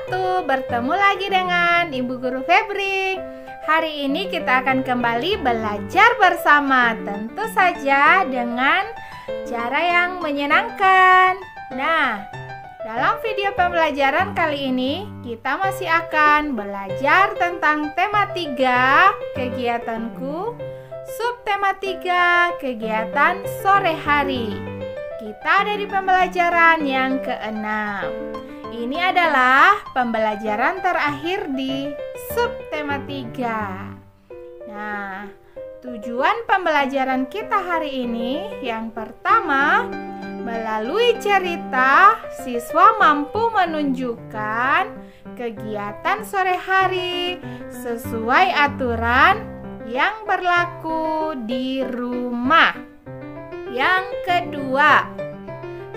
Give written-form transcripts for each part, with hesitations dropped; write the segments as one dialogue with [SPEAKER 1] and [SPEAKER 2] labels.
[SPEAKER 1] 1. Bertemu lagi dengan Ibu Guru Febri. Hari ini kita akan kembali belajar bersama, tentu saja dengan cara yang menyenangkan. Nah, dalam video pembelajaran kali ini kita masih akan belajar tentang tema 3 kegiatanku, subtema 3 kegiatan sore hari. Kita ada di pembelajaran yang ke-6. Ini adalah pembelajaran terakhir di subtema 3. Nah, tujuan pembelajaran kita hari ini yang pertama, melalui cerita siswa mampu menunjukkan kegiatan sore hari sesuai aturan yang berlaku di rumah. Yang kedua,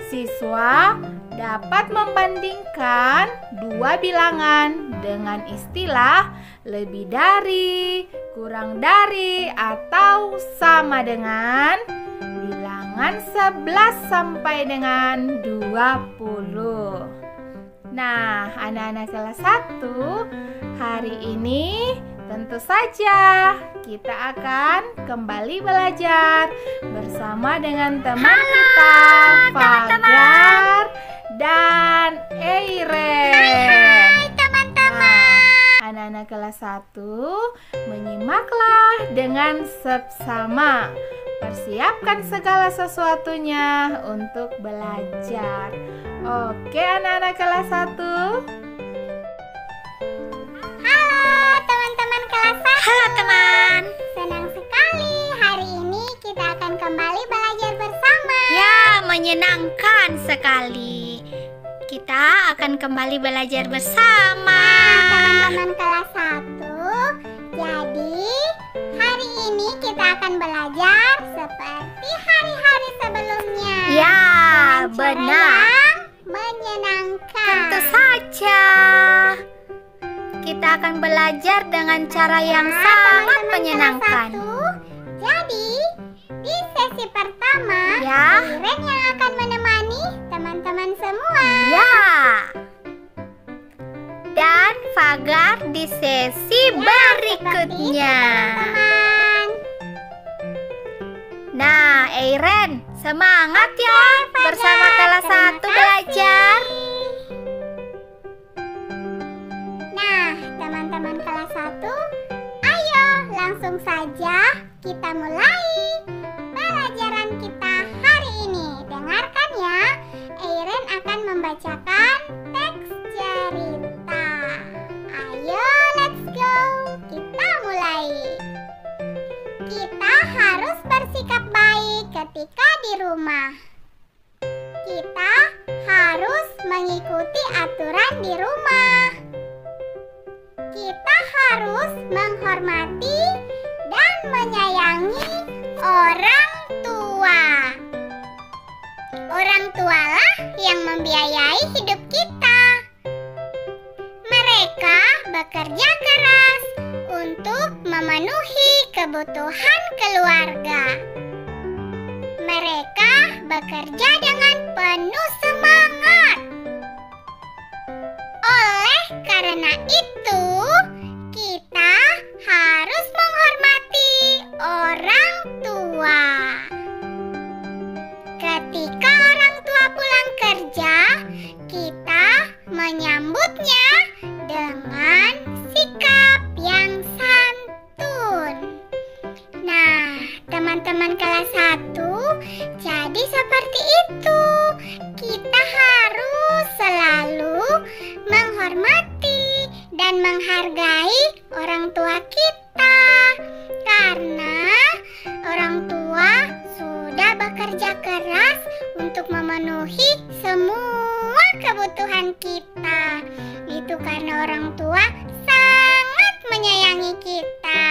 [SPEAKER 1] siswa dapat membandingkan dua bilangan dengan istilah lebih dari, kurang dari, atau sama dengan bilangan 11 sampai dengan 20. Nah, anak-anak kelas 1, hari ini tentu saja kita akan kembali belajar bersama dengan teman kita, Fagar dan Eiren.
[SPEAKER 2] Hai teman-teman.
[SPEAKER 1] Anak-anak kelas 1, menyimaklah dengan seksama. Persiapkan segala sesuatunya untuk belajar. Oke, anak-anak kelas 1.
[SPEAKER 2] Halo teman. Senang sekali hari ini kita akan kembali belajar bersama.
[SPEAKER 3] Ya, menyenangkan sekali. Kita akan kembali belajar bersama.
[SPEAKER 2] Teman-teman kelas 1. Jadi, hari ini kita akan belajar seperti hari-hari sebelumnya.
[SPEAKER 3] Ya,
[SPEAKER 2] dengan cara
[SPEAKER 3] benar.
[SPEAKER 2] yang menyenangkan.
[SPEAKER 3] Tentu saja. Kita akan belajar dengan cara yang sangat
[SPEAKER 2] teman-teman
[SPEAKER 3] menyenangkan.
[SPEAKER 2] kelas 1, jadi, di sesi pertama,
[SPEAKER 3] Ya.
[SPEAKER 2] Eiren yang akan menemani teman-teman semua.
[SPEAKER 3] Ya. Dan Fagar di sesi berikutnya.
[SPEAKER 2] Teman-teman.
[SPEAKER 3] Nah, Eiren, semangat ya bersama kelas 1 belajar.
[SPEAKER 2] Nah, teman-teman kelas 1, ayo langsung saja kita mulai pelajaran kita hari ini. Dengarkan ya, Eiren akan membacakan teks cerita. Ayo, let's go. Kita mulai. Kita harus bersikap baik ketika di rumah. Kita harus mengikuti aturan di rumah. Kita harus menghormati dan menyayangi orang tua. Orang tualah yang membiayai hidup kita. Mereka bekerja keras untuk memenuhi kebutuhan keluarga. Mereka bekerja dengan penuh semangat. Oleh karena itu, kita harus menghormati orang tua. Ketika orang tua pulang kerja, kita menyambutnya dengan sikap yang santun. Nah, teman-teman kelas 1, jadi seperti itu. Kita harus selalu menghormati dan menghargai orang tua kita, karena orang tua sudah bekerja keras untuk memenuhi semua kebutuhan kita. Itu karena orang tua sangat menyayangi kita.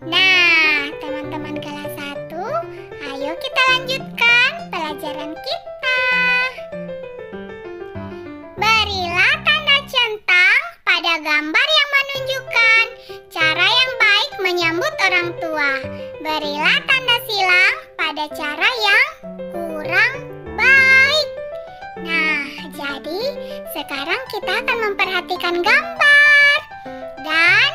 [SPEAKER 2] Nah, teman-teman kelas 1, ayo kita lanjutkan pelajaran kita. Berilah tanda centang pada gambar yang menunjukkan cara yang baik menyambut orang tua. Berilah tanda silang pada cara yang kurang baik. Nah, jadi sekarang kita akan memperhatikan gambar. Dan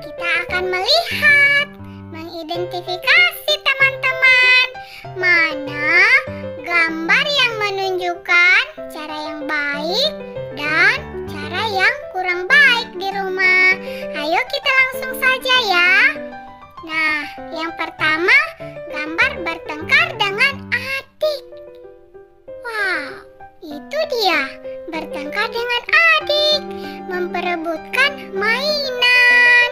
[SPEAKER 2] kita akan melihat, mengidentifikasi teman-teman, mana gambar yang menunjukkan cara yang baik dan cara yang kurang baik di rumah. Ayo kita langsung saja ya. Nah, yang pertama, gambar bertengkar dengan adik. Wow, itu dia, bertengkar dengan adik, memperebutkan mainan.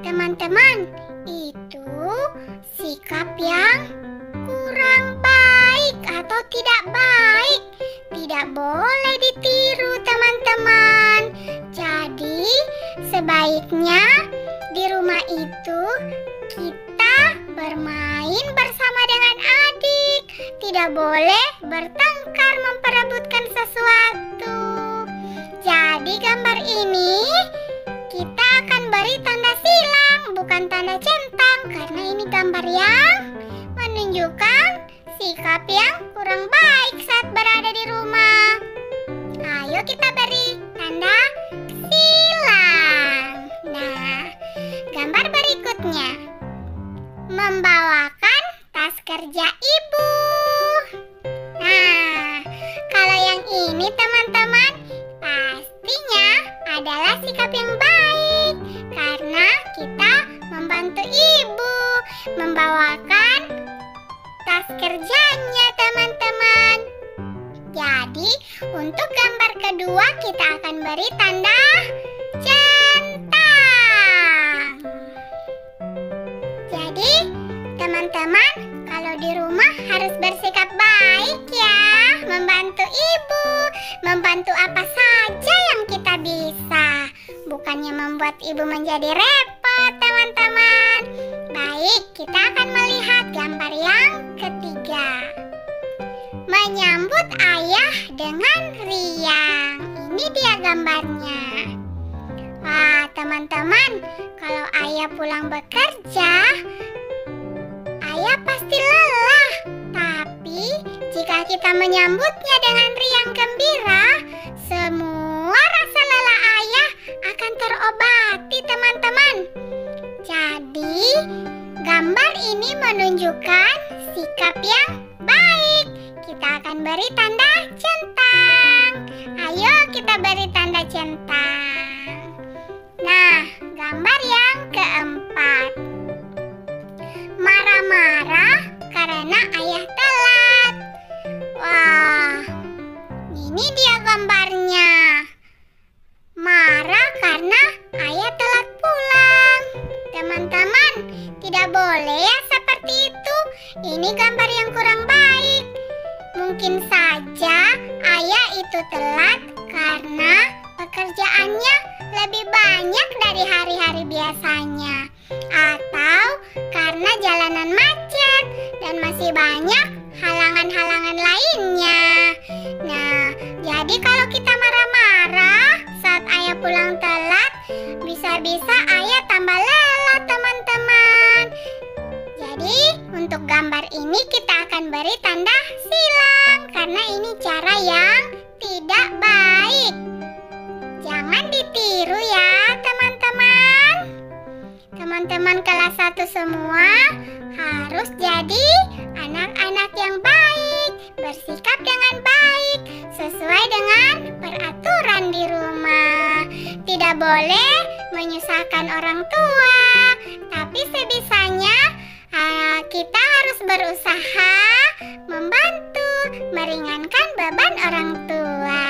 [SPEAKER 2] Teman-teman, itu sikap yang kurang baik atau tidak baik. Tidak boleh ditiru, teman-teman. Jadi, sebaiknya di rumah itu kita bermain bersama dengan adik. Tidak boleh bertengkar memperebutkan sesuatu. Jadi gambar ini kita akan beri tanda silang, bukan tanda centang, karena ini gambar yang menunjukkan sikap yang kurang baik saat berada di rumah. Ayo kita beri tanda silang. Nah, gambar berikutnya, membawakan tas kerja ibu. Nah, kalau yang ini teman-teman, pastinya adalah sikap yang baik, karena kita membantu ibu membawakan tas kerjanya, teman-teman. Jadi, untuk gambar kedua kita akan beri tanda centang. Jadi, teman-teman, kalau di rumah harus bersikap baik ya, membantu ibu, membantu apa saja yang kita bisa. Bukannya membuat ibu menjadi repot, teman-teman. Baik, kita akan melihat gambar yang ketiga. Menyambut ayah dengan riang. Ini dia gambarnya. Wah, teman-teman, kalau ayah pulang bekerja, ayah pasti lelah. Tapi, jika kita menyambutnya dengan riang gembira, semua rasa lelah ayah akan terobati, teman-teman. Jadi, gambar ini menunjukkan sikap yang baik. Kita akan beri tanda centang. Ayo kita beri tanda centang. Nah, gambar yang keempat. Marah-marah karena ayah telat. Wah, ini dia gambarnya. Marah karena ayah telat pulang. Teman-teman, tidak boleh ya seperti itu. Ini gambar yang kurang baik. Mungkin saja ayah itu telat karena pekerjaannya lebih banyak dari hari-hari biasanya, atau karena jalanan macet dan masih banyak halangan-halangan lainnya. Nah, jadi kalau kita marah-marah saat ayah pulang telat, bisa-bisa ayah tambah lelah, teman-teman. Jadi, untuk gambar ini kita akan beri tanda silang, karena ini cara yang tidak baik. Jangan ditiru ya, teman-teman. Teman-teman kelas 1 semua harus jadi anak-anak yang baik, bersikap dengan baik, sesuai dengan peraturan di rumah. Tidak boleh menyusahkan orang tua, tapi sebisanya kita harus berusaha membantu, meringankan beban orang tua.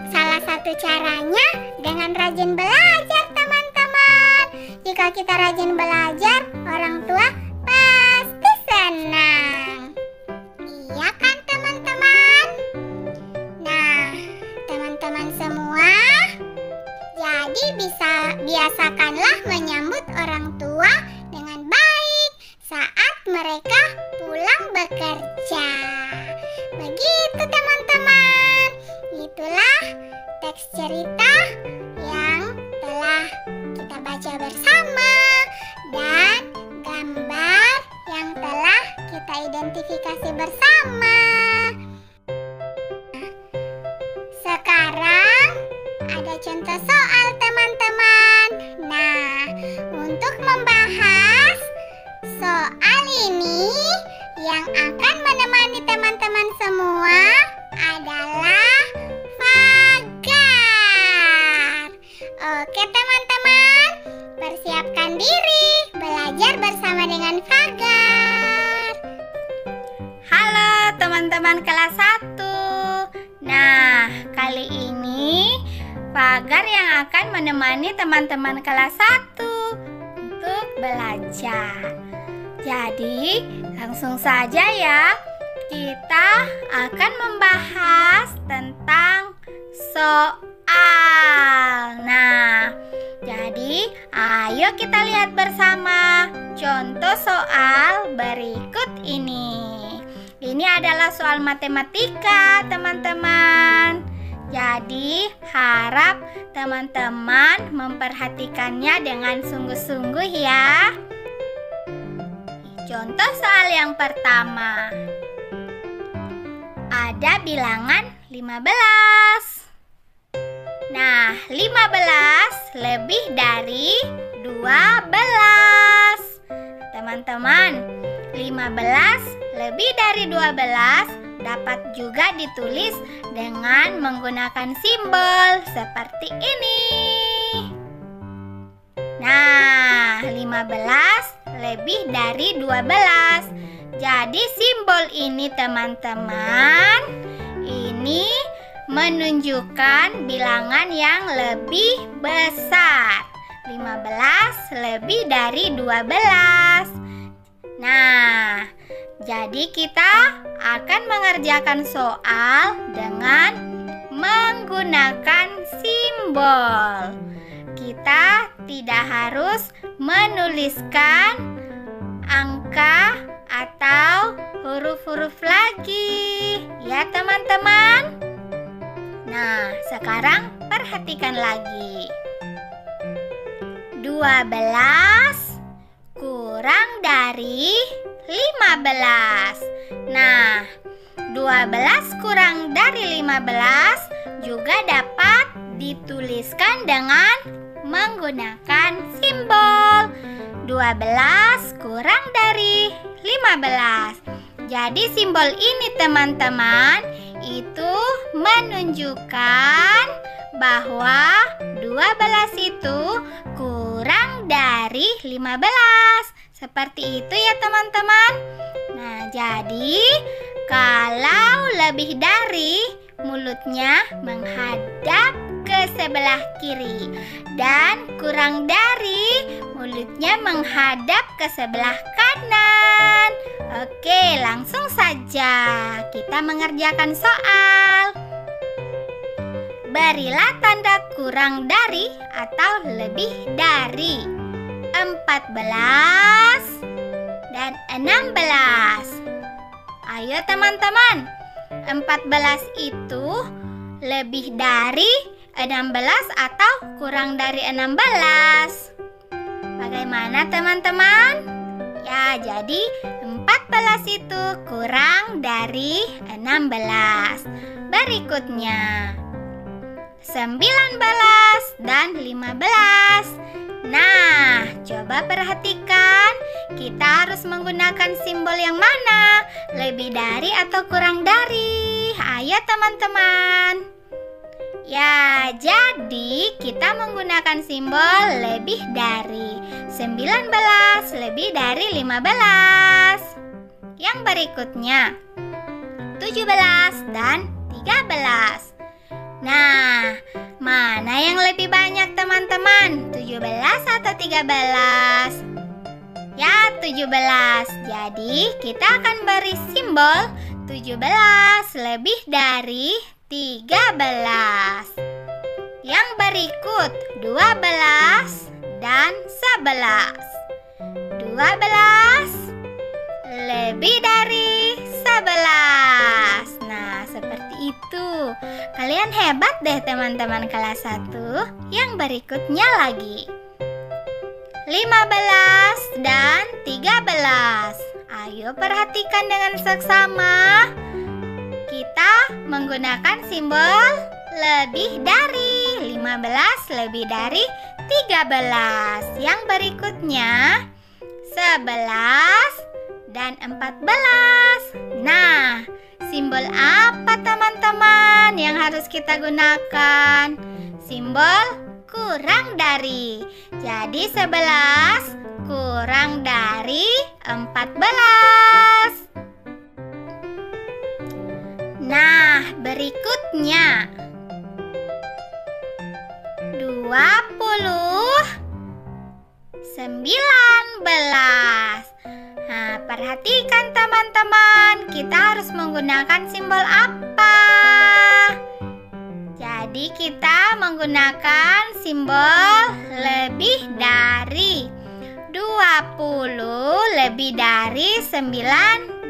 [SPEAKER 2] Salah satu caranya dengan rajin belajar, teman-teman. Jika kita rajin belajar, orang tua pasti senang. Iya kan, teman-teman? Nah, teman-teman semua, jadi biasakanlah menyambut orang tua dengan baik saat mereka pulang bekerja. Begitu, teman-teman. Itulah teks cerita yang telah kita baca bersama dan gambar yang telah kita identifikasi bersama. Sekarang teman-teman semua adalah pagar. Oke teman-teman, persiapkan diri belajar bersama dengan pagar.
[SPEAKER 3] Halo teman-teman kelas 1. Nah, kali ini Pagar yang akan menemani teman-teman kelas 1 untuk belajar. Jadi, langsung saja ya. Kita akan membahas tentang soal. Nah, jadi ayo kita lihat bersama contoh soal berikut ini. Ini adalah soal matematika, teman-teman. Jadi, harap teman-teman memperhatikannya dengan sungguh-sungguh ya. Contoh soal yang pertama. Ada bilangan 15. Nah, 15 lebih dari 12. Teman-teman, 15 lebih dari 12 dapat juga ditulis dengan menggunakan simbol seperti ini. Nah, 15 lebih dari 12. Jadi simbol ini teman-teman, ini menunjukkan bilangan yang lebih besar. 15 lebih dari 12. Nah, jadi kita akan mengerjakan soal dengan menggunakan simbol. Kita tidak harus menuliskan angka atau huruf-huruf lagi, ya teman-teman. Nah, sekarang perhatikan lagi. 12 kurang dari 15. Nah, 12 kurang dari 15 juga dapat dituliskan dengan menggunakan simbol. 12 kurang dari 15. Jadi simbol ini teman-teman itu menunjukkan bahwa 12 itu kurang dari 15. Seperti itu ya teman-teman. Nah, jadi kalau lebih dari, mulutnya menghadap ke sebelah kiri, dan kurang dari, mulutnya menghadap ke sebelah kanan. Oke, langsung saja kita mengerjakan soal. Berilah tanda kurang dari atau lebih dari 14 dan 16. Ayo teman-teman, 14 itu lebih dari 16 atau kurang dari 16? Bagaimana teman-teman? Ya, jadi 14 itu kurang dari 16. Berikutnya 19 dan 15. Nah, coba perhatikan, kita harus menggunakan simbol yang mana? Lebih dari atau kurang dari? Ayo teman-teman. Ya, jadi kita menggunakan simbol lebih dari. 19 lebih dari 15. Yang berikutnya 17 dan 13. Nah, mana yang lebih banyak teman-teman? 17 atau 13? Ya, 17. Jadi kita akan beri simbol 17 lebih dari 13. Yang berikut 12 dan 11. 12 lebih dari 11. Nah, seperti itu. Kalian hebat deh teman-teman kelas 1. Yang berikutnya lagi 15 dan 13. Ayo perhatikan dengan seksama. Kita menggunakan simbol lebih dari. 15 lebih dari 13. Yang berikutnya 11 dan 14. Nah, Simbol apa teman-teman yang harus kita gunakan? Simbol kurang dari. Jadi 11 kurang dari 14. Nah, berikutnya 19. Nah, perhatikan teman-teman, kita harus menggunakan simbol apa? Jadi kita menggunakan simbol lebih dari. 20 lebih dari 19.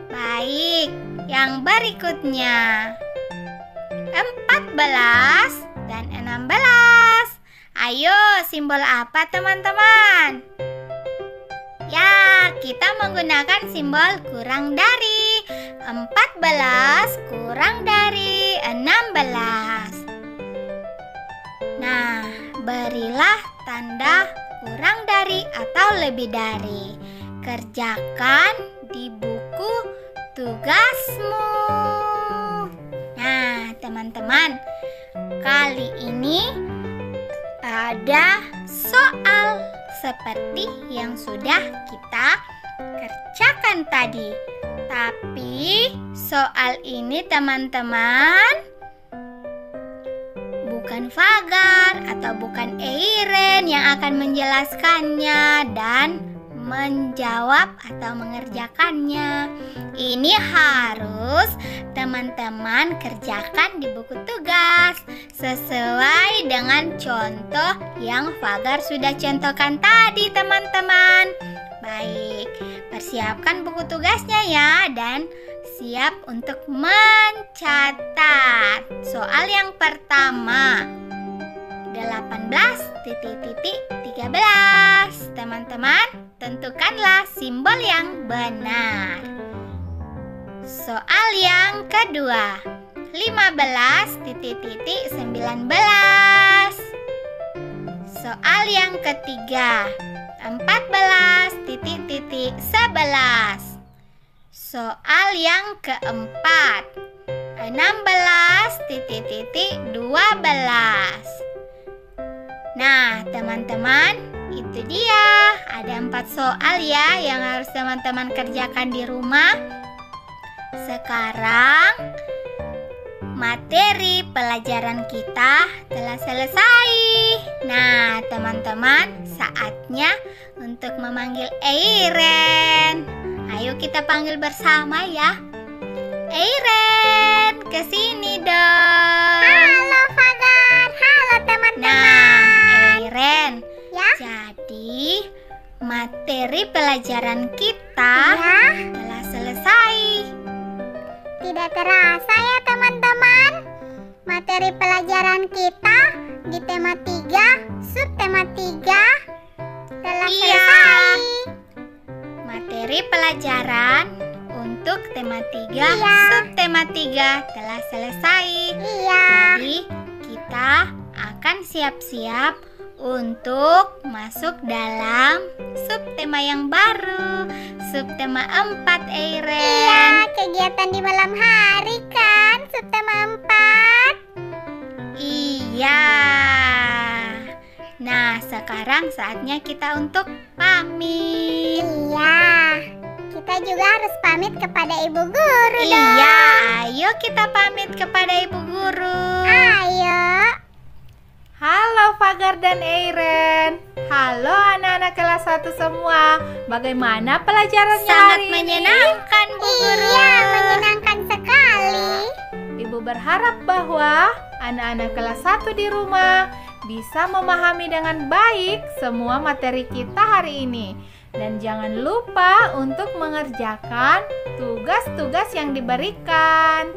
[SPEAKER 3] Baik, yang berikutnya 14 dan 16. Ayo, simbol apa teman-teman? Ya, kita menggunakan simbol kurang dari. 14 kurang dari 16. Nah, berilah tanda kurang dari atau lebih dari. Kerjakan di buku tugasmu. Nah, teman-teman, kali ini ada soal seperti yang sudah kita kerjakan tadi. Tapi soal ini teman-teman bukan Fagar atau bukan Eiren yang akan menjelaskannya dan menjawab atau mengerjakannya. Ini harus teman-teman kerjakan di buku tugas sesuai dengan contoh yang Fagar sudah contohkan tadi teman-teman. Baik, persiapkan buku tugasnya ya dan siap untuk mencatat. Soal yang pertama 18.13. Teman-teman, tentukanlah simbol yang benar. Soal yang kedua 15.19. Soal yang ketiga 14.11. Soal yang keempat 16.12. Nah, teman-teman, itu dia. Ada 4 soal ya yang harus teman-teman kerjakan di rumah. Sekarang materi pelajaran kita telah selesai. Nah, teman-teman, saatnya untuk memanggil Eiren. Ayo kita panggil bersama ya. Eiren, kesini dong.
[SPEAKER 2] Halo Fagar, halo teman-teman.
[SPEAKER 3] Nah, Eiren,
[SPEAKER 2] Ya?
[SPEAKER 3] jadi materi pelajaran kita
[SPEAKER 2] Ya?
[SPEAKER 3] telah selesai.
[SPEAKER 2] Tidak terasa ya teman-teman. Materi pelajaran kita di tema 3, subtema 3 telah
[SPEAKER 3] Iya.
[SPEAKER 2] selesai.
[SPEAKER 3] Materi pelajaran untuk tema 3,
[SPEAKER 2] Iya.
[SPEAKER 3] subtema 3 telah selesai.
[SPEAKER 2] Iya.
[SPEAKER 3] Jadi kita akan siap-siap untuk masuk dalam subtema yang baru, subtema 4,
[SPEAKER 2] Iya,
[SPEAKER 3] Eiren.
[SPEAKER 2] kegiatan di malam hari kan, subtema 4.
[SPEAKER 3] Iya. Nah, sekarang saatnya kita untuk pamit.
[SPEAKER 2] Iya. Kita juga harus pamit kepada ibu guru dong.
[SPEAKER 3] Iya, ayo kita pamit kepada ibu guru.
[SPEAKER 2] Ayo.
[SPEAKER 1] Halo Fagar dan Eiren. Halo anak-anak kelas 1 semua. Bagaimana pelajarannya
[SPEAKER 3] Sangat
[SPEAKER 1] hari ini?
[SPEAKER 3] menyenangkan, Bu Guru.
[SPEAKER 2] Iya, menyenangkan sekali.
[SPEAKER 1] Ibu berharap bahwa anak-anak kelas 1 di rumah bisa memahami dengan baik semua materi kita hari ini. Dan jangan lupa untuk mengerjakan tugas-tugas yang diberikan.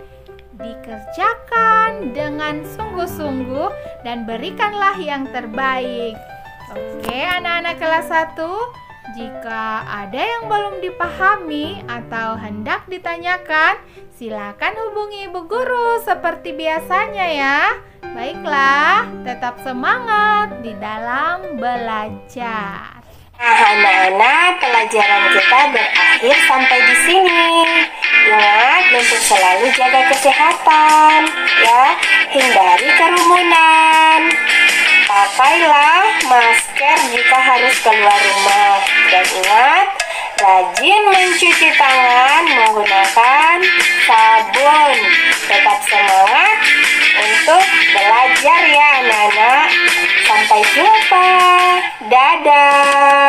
[SPEAKER 1] Dikerjakan dengan sungguh-sungguh dan berikanlah yang terbaik. Oke, anak-anak kelas 1, jika ada yang belum dipahami atau hendak ditanyakan, silakan hubungi ibu guru seperti biasanya ya. Baiklah, tetap semangat di dalam belajar.
[SPEAKER 4] Nah, anak-anak, pelajaran kita berakhir sampai di sini. untuk selalu jaga kesehatan, ya. Hindari kerumunan. Pakailah masker jika harus keluar rumah. Dan ingat, rajin mencuci tangan menggunakan sabun. Tetap semangat untuk belajar ya anak-anak. Sampai jumpa. Dadah.